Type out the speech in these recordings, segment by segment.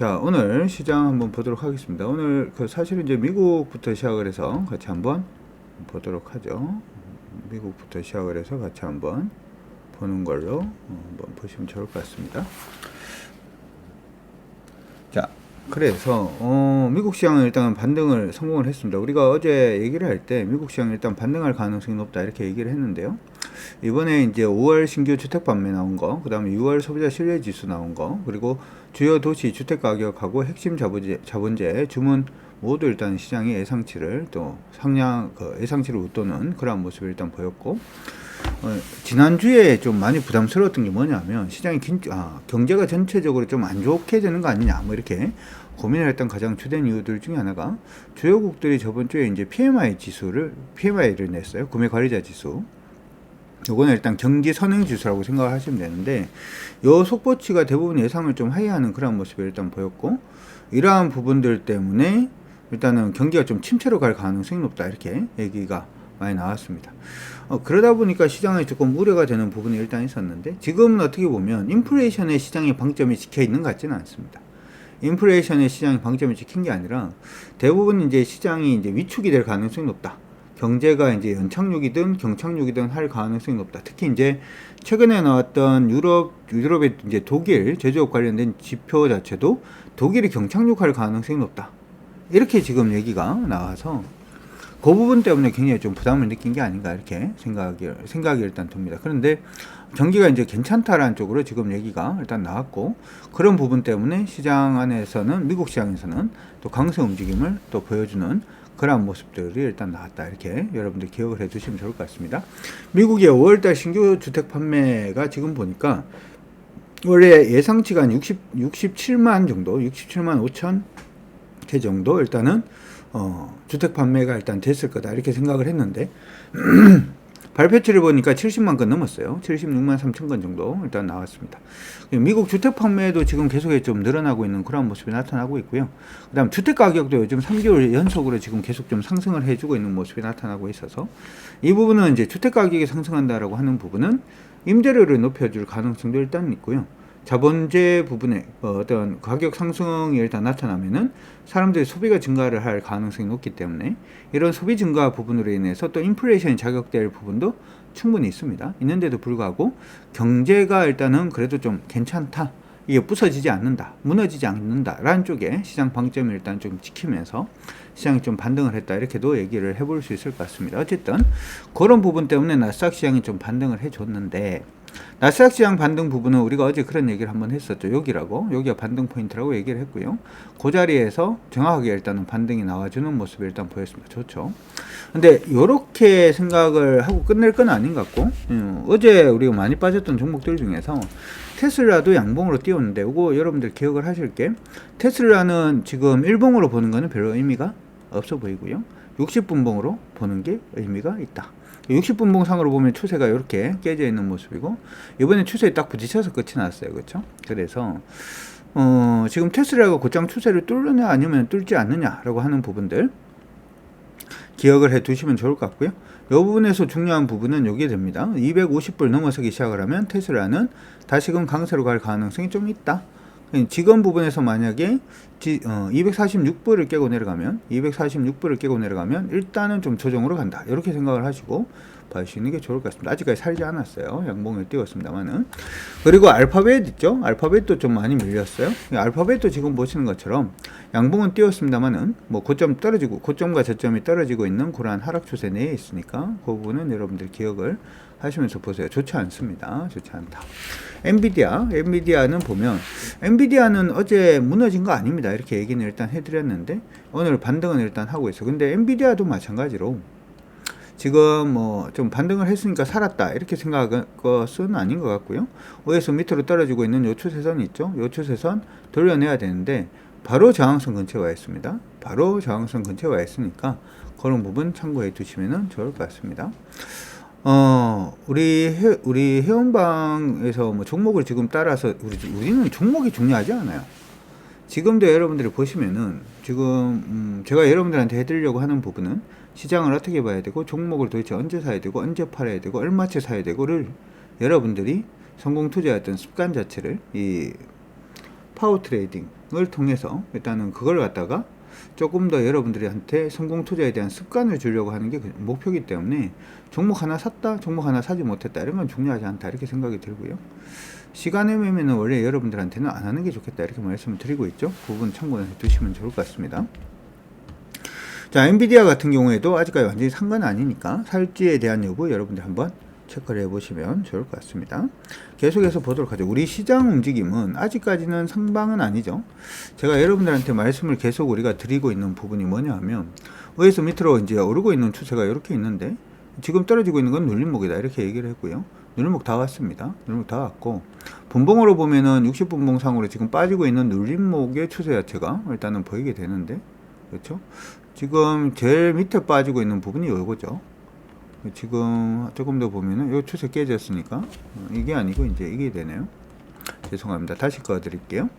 자, 오늘 시장 한번 보도록 하겠습니다. 오늘 사실은 이제 미국부터 시작을 해서 같이 한번 보도록 하죠. 미국부터 시작을 해서 같이 한번 보는 걸로 한번 보시면 좋을 것 같습니다. 자, 그래서 미국 시장은 일단 반등을 성공을 했습니다. 우리가 어제 얘기를 할 때 미국 시장은 일단 반등할 가능성이 높다 이렇게 얘기를 했는데요. 이번에 이제 5월 신규 주택 판매 나온 거, 그 다음에 6월 소비자 신뢰 지수 나온 거, 그리고 주요 도시 주택 가격하고 핵심 자본재 주문 모두 일단 시장의 예상치를 또 상향 예상치를 웃도는 그러한 모습을 일단 보였고, 지난주에 좀 많이 부담스러웠던 게 뭐냐면 시장이 경제가 전체적으로 좀 안 좋게 되는 거 아니냐 뭐 이렇게 고민을 했던 가장 주된 이유들 중에 하나가 주요국들이 저번 주에 이제 PMI를 냈어요. 구매 관리자 지수. 요거는 일단 경기 선행 지수라고 생각을 하시면 되는데, 요 속보치가 대부분 예상을 좀 하회하는 그런 모습을 일단 보였고, 이러한 부분들 때문에 일단은 경기가 좀 침체로 갈 가능성이 높다 이렇게 얘기가 많이 나왔습니다. 그러다 보니까 시장에 조금 우려가 되는 부분이 일단 있었는데, 지금은 어떻게 보면 인플레이션의 시장의 방점이 찍혀 있는 것 같지는 않습니다. 인플레이션의 시장의 방점이 찍힌 게 아니라 대부분 이제 시장이 이제 위축이 될 가능성이 높다. 경제가 이제 연착륙이든 경착륙이든 할 가능성이 높다. 특히 이제 최근에 나왔던 유럽의 이제 독일 제조업 관련된 지표 자체도 독일이 경착륙할 가능성이 높다. 이렇게 지금 얘기가 나와서 그 부분 때문에 굉장히 좀 부담을 느낀 게 아닌가 이렇게 생각이 일단 듭니다. 그런데 경기가 이제 괜찮다라는 쪽으로 지금 얘기가 일단 나왔고, 그런 부분 때문에 시장 안에서는 미국 시장에서는 또 강세 움직임을 또 보여주는 그런 모습들이 일단 나왔다 이렇게 여러분들 기억을 해 두시면 좋을 것 같습니다. 미국의 5월달 신규 주택 판매가 지금 보니까 원래 예상치가 한 67만 정도, 67만 5천 개 정도 일단은 주택 판매가 일단 됐을 거다 이렇게 생각을 했는데 발표치를 보니까 70만 건 넘었어요. 76만 3천 건 정도 일단 나왔습니다. 미국 주택 판매도 지금 계속 좀 늘어나고 있는 그런 모습이 나타나고 있고요. 그 다음 주택 가격도 요즘 3개월 연속으로 지금 계속 좀 상승을 해주고 있는 모습이 나타나고 있어서, 이 부분은 이제 주택 가격이 상승한다라고 하는 부분은 임대료를 높여줄 가능성도 일단 있고요. 자본재 부분에 어떤 가격 상승이 일단 나타나면은 사람들이 소비가 증가를 할 가능성이 높기 때문에 이런 소비 증가 부분으로 인해서 또 인플레이션이 자극될 부분도 충분히 있습니다. 있는데도 불구하고 경제가 일단은 그래도 좀 괜찮다. 이게 부서지지 않는다. 무너지지 않는다. 라는 쪽에 시장 방점을 일단 좀 지키면서 시장이 좀 반등을 했다. 이렇게도 얘기를 해볼 수 있을 것 같습니다. 어쨌든 그런 부분 때문에 나스닥 시장이 좀 반등을 해줬는데, 나스닥 시장 반등 부분은 우리가 어제 그런 얘기를 한번 했었죠. 여기가 반등 포인트라고 얘기를 했고요. 그 자리에서 정확하게 일단은 반등이 나와주는 모습을 일단 보였습니다. 좋죠. 근데 이렇게 생각을 하고 끝낼 건 아닌 것 같고, 어제 우리가 많이 빠졌던 종목들 중에서 테슬라도 양봉으로 띄웠는데, 이거 여러분들 기억을 하실 게, 테슬라는 지금 일봉으로 보는 거는 별로 의미가 없어 보이고요. 60분봉으로 보는 게 의미가 있다. 60분봉 상으로 보면 추세가 이렇게 깨져 있는 모습이고, 이번에 추세에 딱 부딪혀서 끝이 났어요. 그렇죠? 그래서 지금 테슬라가 곧장 추세를 뚫느냐 아니면 뚫지 않느냐라고 하는 부분들 기억을 해 두시면 좋을 것 같고요. 이 부분에서 중요한 부분은 여기 됩니다. 250불 넘어서기 시작을 하면 테슬라는 다시금 강세로 갈 가능성이 좀 있다. 지금 부분에서 만약에 246불을 깨고 내려가면 일단은 좀 조정으로 간다. 이렇게 생각을 하시고 봐주시는 게 좋을 것 같습니다. 아직까지 살지 않았어요. 양봉을 띄웠습니다만은. 그리고 알파벳 있죠? 알파벳도 좀 많이 밀렸어요. 알파벳도 지금 보시는 것처럼 양봉은 띄웠습니다만은 뭐 고점과 저점이 떨어지고 있는 그러한 하락 추세 내에 있으니까 그 부분은 여러분들 기억을 하시면서 보세요. 좋지 않습니다. 좋지 않다. 엔비디아는 보면, 엔비디아는 어제 무너진 거 아닙니다. 이렇게 얘기는 일단 해드렸는데, 오늘 반등은 일단 하고 있어. 근데 엔비디아도 마찬가지로 지금 뭐 좀 반등을 했으니까 살았다 이렇게 생각할 것은 아닌 것 같고요. 위에서 밑으로 떨어지고 있는 요 추세선이 있죠. 요 추세선 돌려내야 되는데 바로 저항선 근처에 와 있습니다. 바로 저항선 근처에 와 있으니까 그런 부분 참고해 두시면 좋을 것 같습니다. 우리 회원방에서 뭐 종목을 지금 따라서 우리는 종목이 중요하지 않아요. 지금도 여러분들이 보시면은 지금 제가 여러분들한테 해드리려고 하는 부분은 시장을 어떻게 봐야 되고 종목을 도대체 언제 사야 되고 언제 팔아야 되고 얼마치 사야 되고를 여러분들이 성공 투자했던 습관 자체를 이 파워 트레이딩 통해서 일단은 그걸 갖다가 조금 더 여러분들한테 성공 투자에 대한 습관을 주려고 하는 게 목표이기 때문에 종목 하나 샀다, 종목 하나 사지 못했다 이런 건 중요하지 않다 이렇게 생각이 들고요. 시간의 매매는 원래 여러분들한테는 안 하는 게 좋겠다 이렇게 말씀을 드리고 있죠. 그 부분 참고해 두시면 좋을 것 같습니다. 자, 엔비디아 같은 경우에도 아직까지 완전히 산 건 아니니까 살지에 대한 여부 여러분들 한번 체크를 해보시면 좋을 것 같습니다. 계속해서 보도록 하죠. 우리 시장 움직임은 아직까지는 상방은 아니죠. 제가 여러분들한테 말씀을 계속 우리가 드리고 있는 부분이 뭐냐 하면 위에서 밑으로 이제 오르고 있는 추세가 이렇게 있는데 지금 떨어지고 있는 건 눌림목이다 이렇게 얘기를 했고요. 눌림목 다 왔습니다. 눌림목 다 왔고 분봉으로 보면은 60분봉상으로 지금 빠지고 있는 눌림목의 추세 자체가 일단은 보이게 되는데 그렇죠? 지금 제일 밑에 빠지고 있는 부분이 이거죠. 지금 조금 더 보면은 이 추세 깨졌으니까 이게 아니고 이제 이게 되네요. 죄송합니다. 다시 꺼 드릴게요.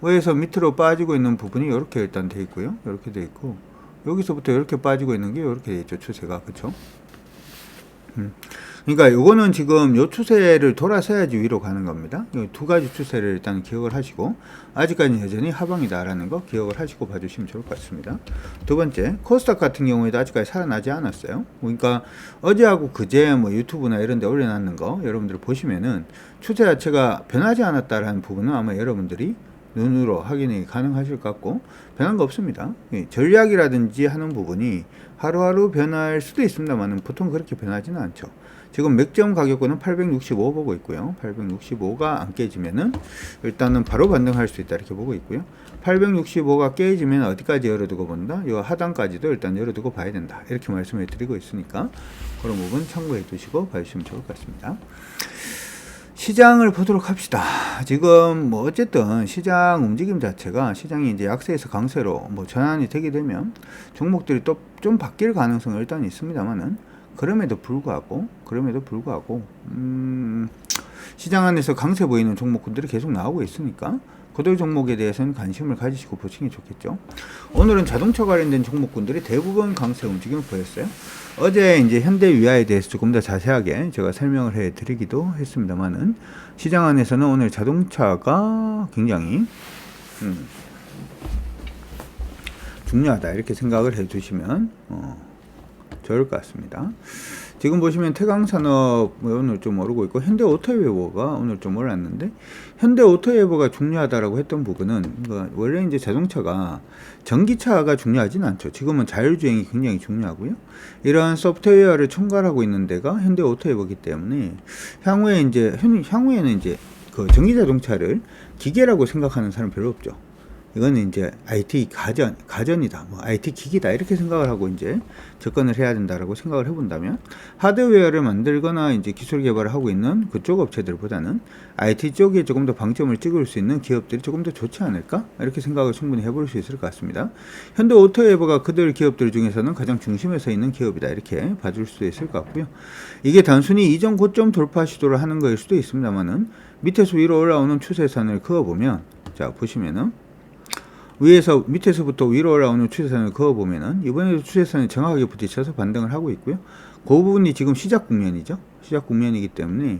위에서 밑으로 빠지고 있는 부분이 이렇게 일단 돼 있고요. 이렇게 돼 있고 여기서부터 이렇게 빠지고 있는 게 이렇게 돼 있죠. 추세가 그렇죠? 그러니까 요거는 지금 요 추세를 돌아서야지 위로 가는 겁니다. 두 가지 추세를 일단 기억을 하시고 아직까지는 여전히 하방이다라는 거 기억을 하시고 봐주시면 좋을 것 같습니다. 두 번째, 코스닥 같은 경우에도 아직까지 살아나지 않았어요. 그러니까 어제하고 그제 뭐 유튜브나 이런 데 올려놨는 거 여러분들 보시면은 추세 자체가 변하지 않았다라는 부분은 아마 여러분들이 눈으로 확인이 가능하실 것 같고 변한 거 없습니다. 전략이라든지 하는 부분이 하루하루 변할 수도 있습니다만 보통 그렇게 변하지는 않죠. 지금 맥점 가격권은 865 보고 있고요. 865가 안 깨지면은 일단은 바로 반등할 수 있다 이렇게 보고 있고요. 865가 깨지면 어디까지 열어두고 본다? 이 하단까지도 일단 열어두고 봐야 된다. 이렇게 말씀을 드리고 있으니까 그런 부분 참고해 두시고 봐주시면 좋을 것 같습니다. 시장을 보도록 합시다. 지금 뭐 어쨌든 시장 움직임 자체가 시장이 이제 약세에서 강세로 뭐 전환이 되게 되면 종목들이 또 좀 바뀔 가능성은 일단 있습니다만은 그럼에도 불구하고 시장 안에서 강세 보이는 종목군들이 계속 나오고 있으니까 그들 종목에 대해서는 관심을 가지시고 보시는 게 좋겠죠. 오늘은 자동차 관련된 종목군들이 대부분 강세 움직임을 보였어요. 어제 이제 현대위아에 대해서 조금 더 자세하게 제가 설명을 해 드리기도 했습니다만은 시장 안에서는 오늘 자동차가 굉장히 중요하다 이렇게 생각을 해 주시면 좋을 것 같습니다. 지금 보시면 태광산업 오늘 좀 오르고 있고 현대오토웨버가 오늘 좀 올랐는데 현대오토웨버가 중요하다라고 했던 부분은 원래 이제 자동차가 전기차가 중요하진 않죠. 지금은 자율주행이 굉장히 중요하고요. 이러한 소프트웨어를 총괄하고 있는 데가 현대오토웨버이기 때문에 향후에는 이제 그 전기자동차를 기계라고 생각하는 사람 별로 없죠. 이거는 이제 IT 가전이다, 뭐 IT 기기다 이렇게 생각을 하고 이제 접근을 해야 된다라고 생각을 해본다면 하드웨어를 만들거나 이제 기술 개발을 하고 있는 그쪽 업체들보다는 IT 쪽에 조금 더 방점을 찍을 수 있는 기업들이 조금 더 좋지 않을까 이렇게 생각을 충분히 해볼 수 있을 것 같습니다. 현대오토웨버가 그들 기업들 중에서는 가장 중심에 서 있는 기업이다 이렇게 봐줄 수 있을 것 같고요. 이게 단순히 이전 고점 돌파 시도를 하는 거일 수도 있습니다만은 밑에서 위로 올라오는 추세선을 그어보면 자 보시면은 밑에서부터 위로 올라오는 추세선을 그어보면은 이번에도 추세선이 정확하게 부딪혀서 반등을 하고 있고요. 그 부분이 지금 시작 국면이죠. 시작 국면이기 때문에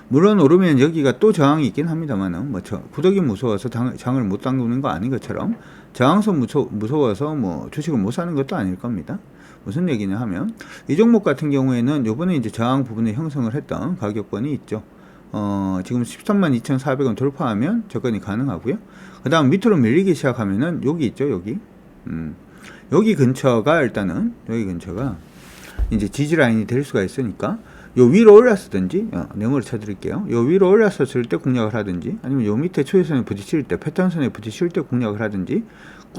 물론 오르면 여기가 또 저항이 있긴 합니다만은 뭐 부덕이 무서워서 장을 못 담그는 거 아닌 것처럼 저항선 무서워서 뭐 주식을 못 사는 것도 아닐 겁니다. 무슨 얘기냐 하면 이 종목 같은 경우에는 요번에 이제 저항 부분에 형성을 했던 가격권이 있죠. 지금 132,400원 돌파하면 접근이 가능하고요. 그 다음 밑으로 밀리기 시작하면은 여기 있죠, 여기. 여기 근처가 일단은, 여기 근처가 이제 지지라인이 될 수가 있으니까 요 위로 올랐었든지, 네모를 쳐드릴게요. 요 위로 올랐었을 때 공략을 하든지, 아니면 요 밑에 추세선에 부딪힐 때, 패턴선에 부딪힐 때 공략을 하든지,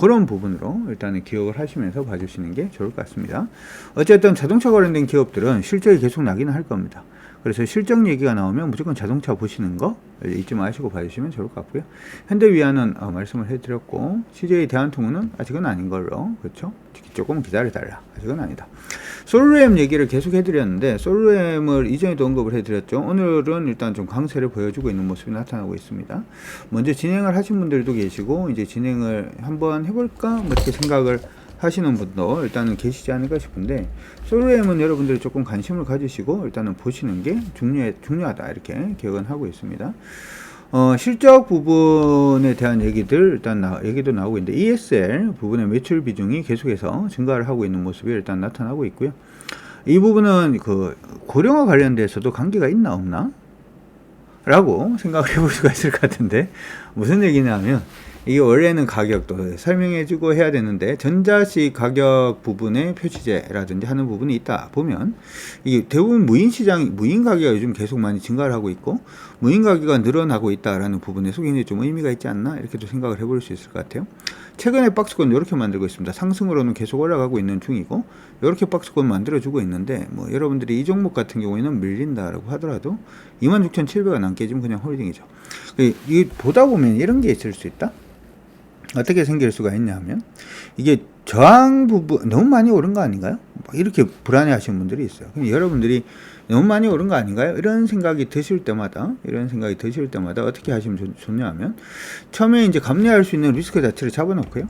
그런 부분으로 일단은 기억을 하시면서 봐주시는 게 좋을 것 같습니다. 어쨌든 자동차 관련된 기업들은 실적이 계속 나기는 할 겁니다. 그래서 실적 얘기가 나오면 무조건 자동차 보시는 거 잊지 마시고 봐주시면 좋을 것 같고요. 현대위아는 말씀을 해드렸고 CJ 대한통운은 아직은 아닌 걸로 그렇죠? 조금 기다려달라. 아직은 아니다. 솔루엠 얘기를 계속 해드렸는데 솔루엠을 이전에도 언급을 해드렸죠. 오늘은 일단 좀 강세를 보여주고 있는 모습이 나타나고 있습니다. 먼저 진행을 하신 분들도 계시고 이제 진행을 한번 해볼까 뭐 이렇게 생각을 하시는 분도 일단은 계시지 않을까 싶은데 솔루엠은 여러분들이 조금 관심을 가지시고 일단은 보시는 게 중요하다 이렇게 기억은 하고 있습니다. 실적 부분에 대한 얘기들 얘기도 나오고 있는데 ESL 부분의 매출 비중이 계속해서 증가를 하고 있는 모습이 일단 나타나고 있고요. 이 부분은 그 고령화 관련돼서도 관계가 있나 없나? 라고 생각을 해볼 수가 있을 것 같은데, 무슨 얘기냐면 이게 원래는 가격도 설명해주고 해야 되는데 전자식 가격 부분의 표시제라든지 하는 부분이 있다 보면 이게 대부분 무인 가격이 요즘 계속 많이 증가를 하고 있고 무인 가격이 늘어나고 있다라는 부분에서 굉장히 좀 의미가 있지 않나 이렇게도 생각을 해볼 수 있을 것 같아요. 최근에 박스권 이렇게 만들고 있습니다. 상승으로는 계속 올라가고 있는 중이고 이렇게 박스권 만들어주고 있는데 뭐 여러분들이 이 종목 같은 경우에는 밀린다라고 하더라도 26,700원 안 깨지면 그냥 홀딩이죠. 이 보다 보면 이런 게 있을 수 있다. 어떻게 생길 수가 있냐 하면 이게 저항 부분 너무 많이 오른 거 아닌가요? 이렇게 불안해 하시는 분들이 있어요. 그럼 여러분들이 너무 많이 오른 거 아닌가요? 이런 생각이 드실 때마다 어떻게 하시면 좋냐 하면 처음에 이제 감내할 수 있는 리스크 자체를 잡아놓고요.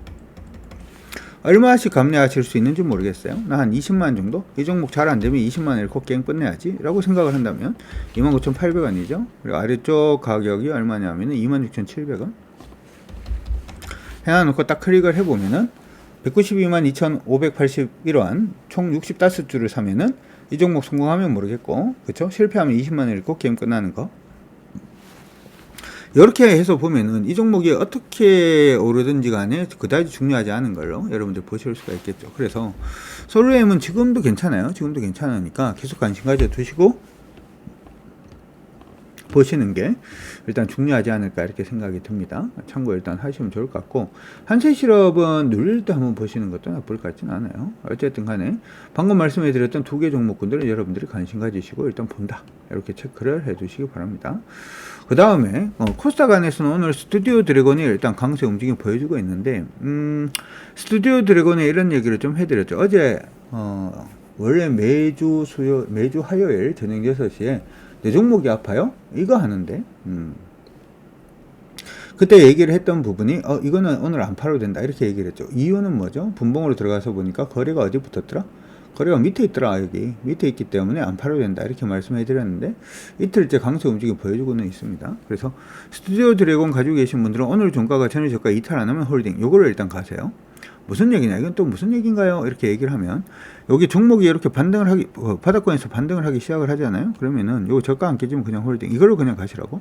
얼마씩 감내하실 수 있는지 모르겠어요. 나 한 20만 정도? 이 종목 잘 안되면 20만원을 꼭 게임 끝내야지 라고 생각을 한다면 29,800원이죠. 그리고 아래쪽 가격이 얼마냐면 26,700원 해놔놓고 딱 클릭을 해보면은 192만 2,581원 총 65주를 사면은 이 종목 성공하면 모르겠고, 그쵸? 실패하면 20만원 읽고 게임 끝나는 거. 이렇게 해서 보면은 이 종목이 어떻게 오르든지 간에 그다지 중요하지 않은 걸로 여러분들 보실 수가 있겠죠. 그래서 솔루엠은 지금도 괜찮아요. 지금도 괜찮으니까 계속 관심 가져 두시고 보시는 게 일단 중요하지 않을까 이렇게 생각이 듭니다. 참고 일단 하시면 좋을 것 같고, 한세실업은 눌릴 때 한번 보시는 것도 나쁠 것 같지는 않아요. 어쨌든 간에 방금 말씀해 드렸던 두 개 종목군들은 여러분들이 관심 가지시고 일단 본다 이렇게 체크를 해 두시기 바랍니다. 그 다음에 코스닥 안에서는 오늘 스튜디오 드래곤이 일단 강세 움직임 보여주고 있는데 스튜디오 드래곤에 이런 얘기를 좀 해드렸죠. 어제 원래 매주 화요일 저녁 6시에 내 종목이 아파요? 이거 하는데 그때 얘기를 했던 부분이 이거는 오늘 안 팔아도 된다 이렇게 얘기를 했죠. 이유는 뭐죠? 분봉으로 들어가서 보니까 거래가 어디 붙었더라? 거래가 밑에 있더라. 여기 밑에 있기 때문에 안 팔아도 된다 이렇게 말씀해 드렸는데 이틀째 강세 움직임 보여주고는 있습니다. 그래서 스튜디오 드래곤 가지고 계신 분들은 오늘 종가가 전일 저가 이탈 안 하면 홀딩, 요거를 일단 가세요. 무슨 얘기냐, 이건 또 무슨 얘기인가요? 이렇게 얘기를 하면 여기 종목이 이렇게 바닥권에서 반등을 하기 시작을 하잖아요. 그러면은 요거 저가 안 깨지면 그냥 홀딩, 이걸로 그냥 가시라고.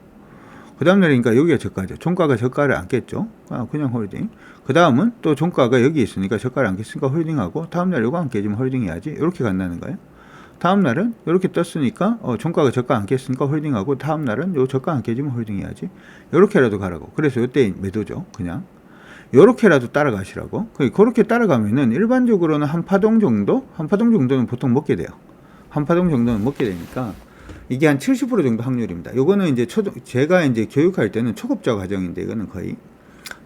그 다음날에 그러니까 여기가 저가죠. 종가가 저가를 안 깼죠. 그냥 홀딩. 그 다음은 또 종가가 여기 있으니까 저가를 안 깼으니까 홀딩하고 다음날 요거 안 깨지면 홀딩 해야지, 이렇게 간다는 거예요. 다음날은 이렇게 떴으니까 종가가 저가 안 깼으니까 홀딩하고 다음날은 요 저가 안 깨지면 홀딩 해야지, 이렇게라도 가라고. 그래서 요때 매도죠. 그냥 요렇게라도 따라가시라고. 그렇게 따라가면은 일반적으로는 한 파동 정도는 보통 먹게 돼요. 한 파동 정도는 먹게 되니까 이게 한 70% 정도 확률입니다. 요거는 이제 제가 이제 교육할 때는 초급자 과정인데, 이거는 거의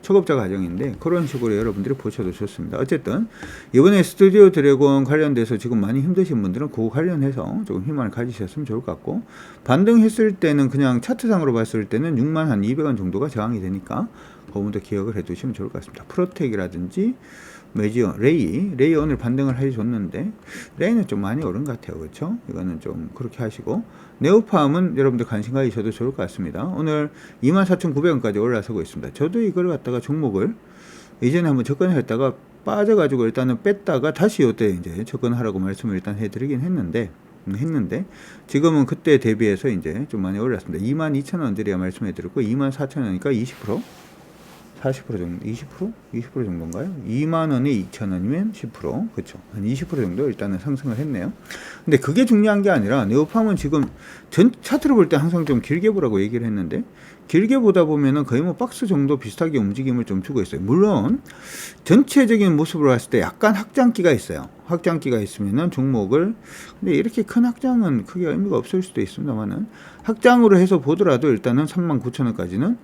초급자 과정인데 그런 식으로 여러분들이 보셔도 좋습니다. 어쨌든 이번에 스튜디오 드래곤 관련돼서 지금 많이 힘드신 분들은 그거 관련해서 조금 희망을 가지셨으면 좋을 것 같고, 반등했을 때는 그냥 차트상으로 봤을 때는 6만 한 200원 정도가 저항이 되니까 그거부터 기억을 해 두시면 좋을 것 같습니다. 프로텍이라든지 매지어, 레이 오늘 반등을 해줬는데 레이는 좀 많이 오른 것 같아요. 그렇죠? 이거는 좀 그렇게 하시고, 네오팜은 여러분들 관심 가지셔도 좋을 것 같습니다. 오늘 24,900원까지 올라서고 있습니다. 저도 이걸 갖다가 종목을 이전에 한번 접근했다가 빠져가지고 일단은 뺐다가 다시 이때 이제 접근하라고 말씀을 일단 해드리긴 했는데 지금은 그때 대비해서 이제 좀 많이 올랐습니다. 22,000원 드려야 말씀해 드렸고 24,000원이니까 20%? 40% 정도, 20% 정도인가요? 2만원에 2,000원이면 10%, 그쵸? 한 20% 정도 일단은 상승을 했네요. 근데 그게 중요한 게 아니라, 네오팜은 지금 전 차트를 볼 때 항상 좀 길게 보라고 얘기를 했는데, 길게 보다 보면은 거의 뭐 박스 정도 비슷하게 움직임을 좀 주고 있어요. 물론, 전체적인 모습으로 봤을 때 약간 확장기가 있어요. 확장기가 있으면은 종목을, 근데 이렇게 큰 확장은 크게 의미가 없을 수도 있습니다만은, 확장으로 해서 보더라도 일단은 39,000원까지는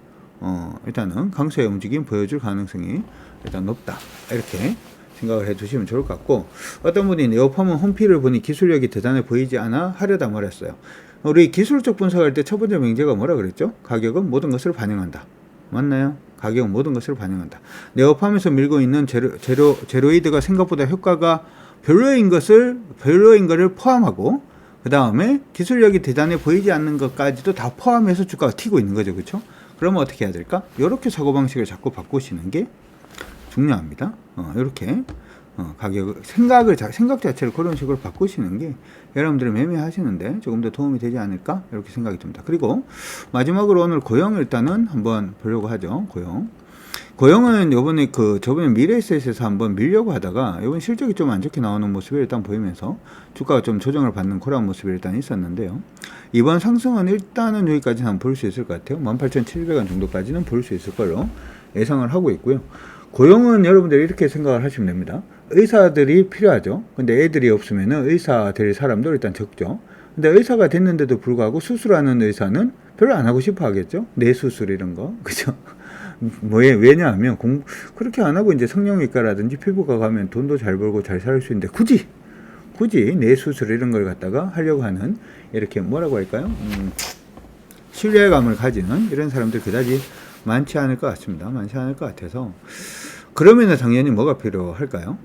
일단은 강세의 움직임 보여줄 가능성이 일단 높다, 이렇게 생각을 해 두시면 좋을 것 같고, 어떤 분이 네오팜은 홈피를 보니 기술력이 대단해 보이지 않아 하려다 말했어요. 우리 기술적 분석할 때 첫 번째 명제가 뭐라 그랬죠? 가격은 모든 것을 반영한다. 맞나요? 가격은 모든 것을 반영한다. 네오팜에서 밀고 있는 제로이드가 생각보다 효과가 별로인 거를 포함하고, 그 다음에 기술력이 대단해 보이지 않는 것까지도 다 포함해서 주가가 튀고 있는 거죠. 그렇죠? 그러면 어떻게 해야 될까? 이렇게 사고방식을 자꾸 바꾸시는 게 중요합니다. 이렇게 생각 자체를 그런 식으로 바꾸시는 게 여러분들이 매매하시는데 조금 더 도움이 되지 않을까 이렇게 생각이 듭니다. 그리고 마지막으로 오늘 고용 일단은 한번 보려고 하죠. 고용은 요번에 저번에 미래에셋에서 한번 밀려고 하다가 이번 실적이 좀 안 좋게 나오는 모습이 일단 보이면서 주가가 좀 조정을 받는 그런 모습이 일단 있었는데요. 이번 상승은 일단은 여기까지는 한번 볼 수 있을 것 같아요. 18,700원 정도까지는 볼 수 있을 걸로 예상을 하고 있고요. 고용은 여러분들이 이렇게 생각을 하시면 됩니다. 의사들이 필요하죠. 근데 애들이 없으면은 의사 될 사람도 일단 적죠. 근데 의사가 됐는데도 불구하고 수술하는 의사는 별로 안 하고 싶어 하겠죠. 뇌 수술 이런 거. 그죠? 왜냐하면 그렇게 안 하고 이제 성형외과라든지 피부과 가면 돈도 잘 벌고 잘 살 수 있는데 굳이 뇌 수술 이런 걸 갖다가 하려고 하는 이렇게 뭐라고 할까요? 신뢰감을 가지는 이런 사람들 그다지 많지 않을 것 같습니다. 많지 않을 것 같아서 그러면은 당연히 뭐가 필요할까요?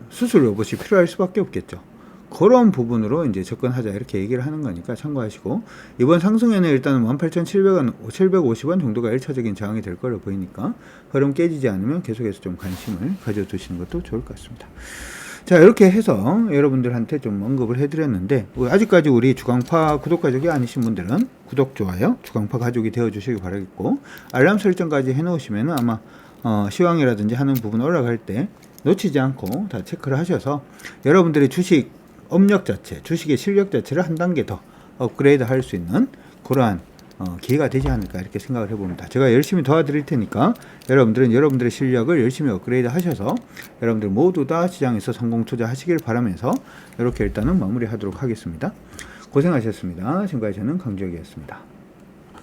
수술 로봇이 필요할 수밖에 없겠죠. 그런 부분으로 이제 접근하자 이렇게 얘기를 하는 거니까 참고하시고 이번 상승에는 일단은 18,700원, 750원 정도가 1차적인 저항이 될 거로 보이니까 흐름 깨지지 않으면 계속해서 좀 관심을 가져두시는 것도 좋을 것 같습니다. 자, 이렇게 해서 여러분들한테 좀 언급을 해드렸는데 아직까지 우리 주강파 구독 가족이 아니신 분들은 구독, 좋아요, 주강파 가족이 되어주시기 바라겠고 알람 설정까지 해놓으시면 아마 시황이라든지 하는 부분 올라갈 때 놓치지 않고 다 체크를 하셔서 여러분들의 주식 업력 자체, 주식의 실력 자체를 한 단계 더 업그레이드 할 수 있는 그러한 기회가 되지 않을까 이렇게 생각을 해봅니다. 제가 열심히 도와드릴 테니까 여러분들은 여러분들의 실력을 열심히 업그레이드 하셔서 여러분들 모두 다 시장에서 성공 투자하시길 바라면서 이렇게 일단은 마무리하도록 하겠습니다. 고생하셨습니다. 지금까지 저는 강주혁이었습니다.